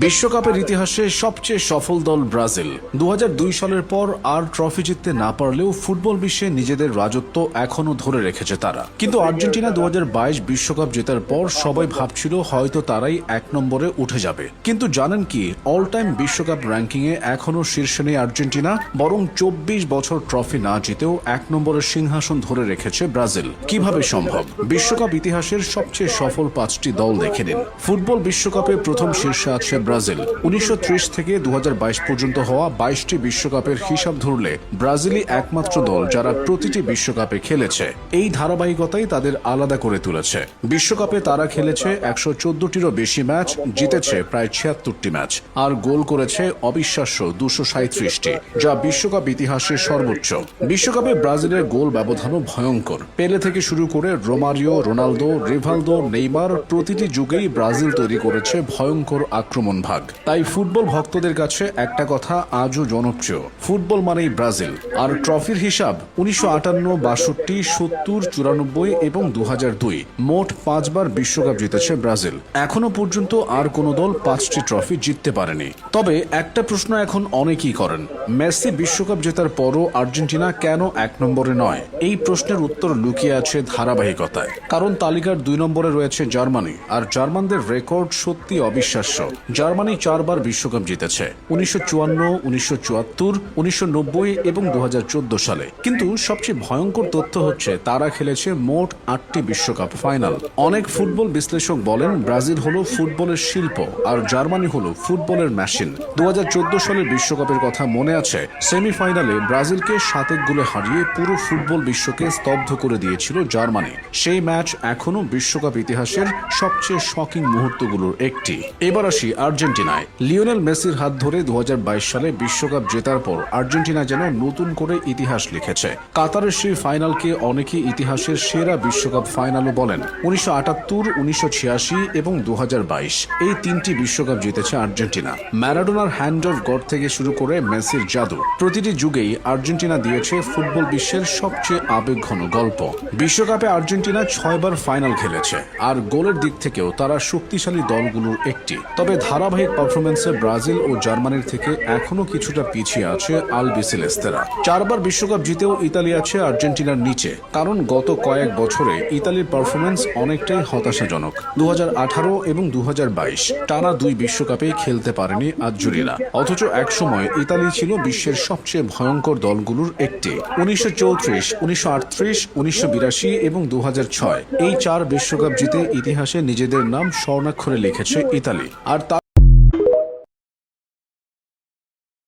বিশ্বকাপের ইতিহাসে সবচেয়ে সফল দল ব্রাজিল। 2002 সালের পর আর ট্রফি জিততে না পারলেও ফুটবল বিশ্বে নিজেদের রাজত্ব এখনো ধরে রেখেছে তারা। কিন্তু আর্জেন্টিনা 2022 বিশ্বকাপ জেতার পর সবাই ভাবছিল হয়তো তারাই এক নম্বরে উঠে যাবে। কিন্তু জানেন কি, অল টাইম বিশ্বকাপ র্যাঙ্কিংয়ে এখনো শীর্ষে নেই আর্জেন্টিনা, বরং 24 বছর ট্রফি না জিতেও এক নম্বরের সিংহাসন ধরে রেখেছে ব্রাজিল। কিভাবে সম্ভব? বিশ্বকাপ ইতিহাসের সবচেয়ে সফল 5টি দল দেখে নিন। ফুটবল বিশ্বকাপে প্রথম শীর্ষে আছে ব্রাজিল। 1930 থেকে 2022 পর্যন্ত হওয়া 22টি বিশ্বকাপের হিসাব ধরলে ব্রাজিলই একমাত্র দল যারা প্রতিটি বিশ্বকাপে খেলেছে। এই ধারাবাহিকতাই তাদের আলাদা করে তুলেছে। বিশ্বকাপে তারা খেলেছে 114টিরও বেশি ম্যাচ, জিতেছে প্রায় 76টি ম্যাচ, আর গোল করেছে অবিশ্বাস্য 237টি, যা বিশ্বকাপ ইতিহাসের সর্বোচ্চ। বিশ্বকাপে ব্রাজিলের গোল ব্যবধানও ভয়ঙ্কর। পেলে থেকে শুরু করে রোমারিও, রোনালদো, রিভালদো, নেইমার, প্রতিটি যুগেই ব্রাজিল তৈরি করেছে ভয়ঙ্কর আক্রমণ ভাগ। তাই ফুটবল ভক্তদের কাছে একটা কথা আজও জনপ্রিয়, ফুটবল মানেই ব্রাজিল। আর ট্রফির হিসাব 1958, 62, 70, 94 এবং 2002 মোট 5 বার বিশ্বকাপ জিতেছে ব্রাজিল। এখনো পর্যন্ত আর কোনো দল 5টি ট্রফি জিততে পারেনি। তবে একটা প্রশ্ন এখন অনেকেই করেন, মেসি বিশ্বকাপ জেতার পরও আর্জেন্টিনা কেন এক নম্বরে নয়? এই প্রশ্নের উত্তর লুকিয়ে আছে ধারাবাহিকতায়। কারণ তালিকার 2 নম্বরে রয়েছে জার্মানি, আর জার্মানদের রেকর্ড সত্যি অবিশ্বাস্য। জার্মানি 4 বার বিশ্বকাপ জিতেছে, 1954, 1974, 1990 এবং 2014 সালে। কিন্তু সবচেয়ে ভয়ঙ্কর তথ্য হচ্ছে তারা খেলেছে মোট 8টি বিশ্বকাপ ফাইনাল। অনেক ফুটবল বিশ্লেষক বলেন ব্রাজিল হলো ফুটবলের শিল্প আর জার্মানি হলো ফুটবলের মেশিন। 2014 সালের বিশ্বকাপের কথা মনে আছে? সেমিফাইনালে ব্রাজিলকে 7 গোলে হারিয়ে পুরো ফুটবল বিশ্বকে স্তব্ধ করে দিয়েছিল জার্মানি। সেই ম্যাচ এখনো বিশ্বকাপ ইতিহাসের সবচেয়ে শকিং মুহূর্তগুলোর একটি। এবার আসি আর্জেন্টিনায়। লিওনেল মেসির হাত ধরে 2022 সালে বিশ্বকাপ জেতার পর আর্জেন্টিনা যেন নতুন করে ইতিহাস লিখেছে। কাতারের সেই ফাইনালকে অনেকে ইতিহাসের সেরা বিশ্বকাপ ফাইনালও বলেন। 1978, 1986 এবং 2022 এই 3টি বিশ্বকাপ জিতেছে আর্জেন্টিনা। ম্যারাডোনার হ্যান্ড অফ গড থেকে শুরু করে মেসির জাদু, প্রতিটি যুগেই আর্জেন্টিনা দিয়েছে ফুটবল বিশ্বের সবচেয়ে আবেগঘন গল্প। বিশ্বকাপে আর্জেন্টিনা 6 বার ফাইনাল খেলেছে, আর গোলের দিক থেকেও তারা শক্তিশালী দলগুলোর একটি। তবে ধারাবাহিক পারফরমেন্সে ব্রাজিল ও জার্মানির থেকে এখনো কিছুটা পিছিয়ে আছে আলবিসেলেস্তেরা। 4 বার বিশ্বকাপ জিতেও ইতালি আছে আর্জেন্টিনার নিচে, কারণ গত কয়েক বছরে ইতালির পারফরমেন্স অনেকটাই হতাশাজনক। 2018 এবং 2022 টানা 2 বিশ্বকাপেই খেলতে পারেনি আজ্জুরিরা। অথচ একসময় ইতালি ছিল বিশ্বের সবচেয়ে ভয়ঙ্কর দলগুলোর একটি। 1934, 1938, 1982 এবং 2006 এই 4 বিশ্বকাপ জিতে ইতিহাসে নিজেদের নাম স্বর্ণাক্ষরে লিখেছে ইতালি। আর